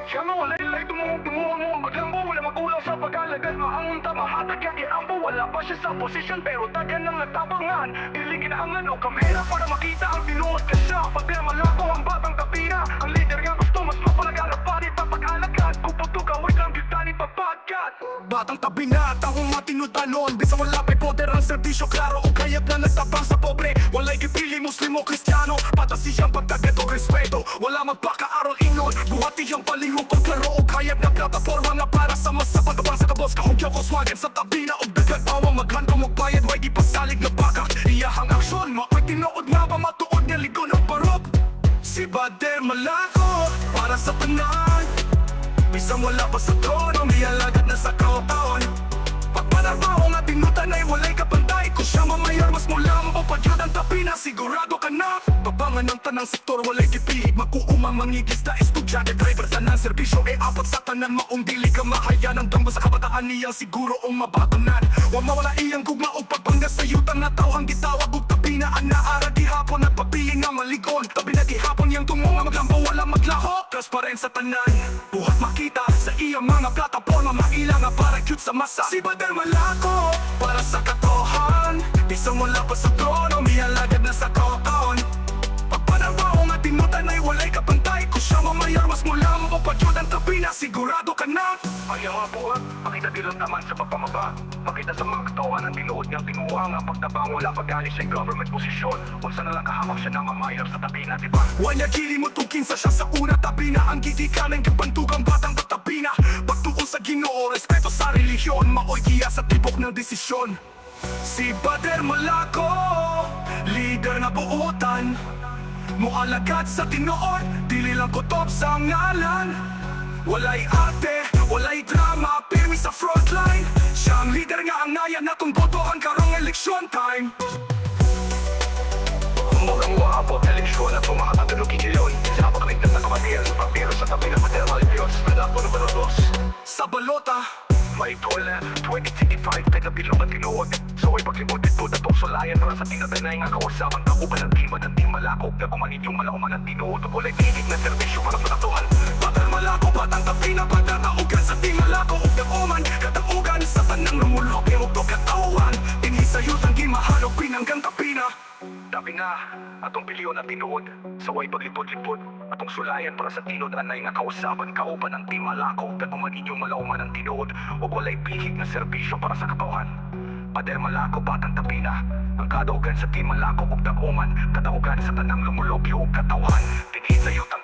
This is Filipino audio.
Siya mawalay tumuong mo maglambo, wala magulang sa pag-alagad. Maangon tamahatag yan iambo, wala pa siya sa posisyon pero tagan ng nagtabangan. Iligin ang ano kamera para makita ang binuot ka siya. Pag malako ang batang kapina, ang leader nga gusto mas mapalagarap pa rin papag-alagad. Kung pagtugaway kang gyutani papagkat batang tabi na taong matinudanon, bisa wala pa'y poder ang serbisyo klaro o kayag na nagtabang sa pobre. Wala'y gipili muslim o kristyano, patasi siyang pagdagat o respeto. Wala magpakaaral ingon, buhati siyang palihog o klaro o kayag na plataforma nga para sa masapag kapang sa kabos. Kahugyaw ko swagan sa tabi na o dagat bawang maghandong magbayad, way di pasalig na bakak. Iyahang aksyon, mako'y tinuod nga ba matuod niya ligon ang parok. Si Bader Malako para sa tanan, bisang wala pa sa trono, may alagad na sa kaotaon. Pagpanarbaho nga tinutan ay walay kapantay, kung siya mamayor mas mula mo pagyod ang tapi na sigurado ka na. Babangan ng tanang sektor walay gipihig, magkuumang mangigis na estudyante, driver tanang serbisyo e apat sa tanan. Maong dili ka mahaya ng damba sa kabataan niyang siguro o mabatunan. Wa mawala iyang gugma o pagpangga sa yutan na tawang gitawag ug tabi na anaara di hapon at pagpiling nga maligon. Tabi na gihapon yang tumunga maglambo wala maglaho, transparent sa tanan, buhat makita sa iyang mga plataforma, maila nga para cute sa masa. Si Bader Malako para sa katohan, isang wala pa sa trono, may alagad na sa kaotaon. Pagpanarbaho nga tinutan ay walay kapantay, kung siya mamayor mas mula mo pagyod ang tabi na sigurado ka na. Ayaw nga po makita bilang taman sa pagpamaba, makita sa mga katawan ang tinuod niyang tinuwa nga pagtabang wala pag-alis sa government posisyon. Unsa na lang kahamak siya na mamayor sa tabi na diba? Wanya gili mo tukinsa siya sa una tabi na, ang gidikanan kabantugang batang tabi na. Pagtuon sa Ginoo, respeto sa relihiyon, maoy giya sa tibok ng desisyon. Si Bader Malako, leader na buutan, mualagad sa tinuod, dili lang kutob sa ngalan. Walay arte, walay drama, pirmi sa frontline. Siya ang leader nga ang naya na kung botohan karong eleksyon time. Mukhang waapot eleksyon at pumakatagano kikilyon. Sa pagkaligtas na kamatiyan, papiro sa tabi ng Bader Malako, Malako numero 2. Sa balota, may tola 2025, pagkabilong at tinuod. So ay paglimod dito na itong sulayan para sa tinatanay nga kawasaman. Kauban ng tima ng Team Malako, na kumanit yung malauman ng tinuod. Walay tinig na servisyo para sa katuhan. Bader Malako, batang tabi na bata na ugan sa Team Malako. Uman, kataugan sa tanang lumulok, yung ugdog katauhan. Inhisayot ang gimahalog, pinanggang tabi na. Tabi na, atong bilyon at tinuod. Sa way paglipod-lipod, atong sulayan para sa tinod anay nga kausaban. Kauban ng Team Malako, na kumanit yung malauman ng tinuod. O walay bihig na servisyo para sa katuhan. Bader Malako, batang tabi na, ang kadaugan sa Team Malako ug daguman, kadaugan sa tanang lumulog yung katauhan. Tinhisayot ang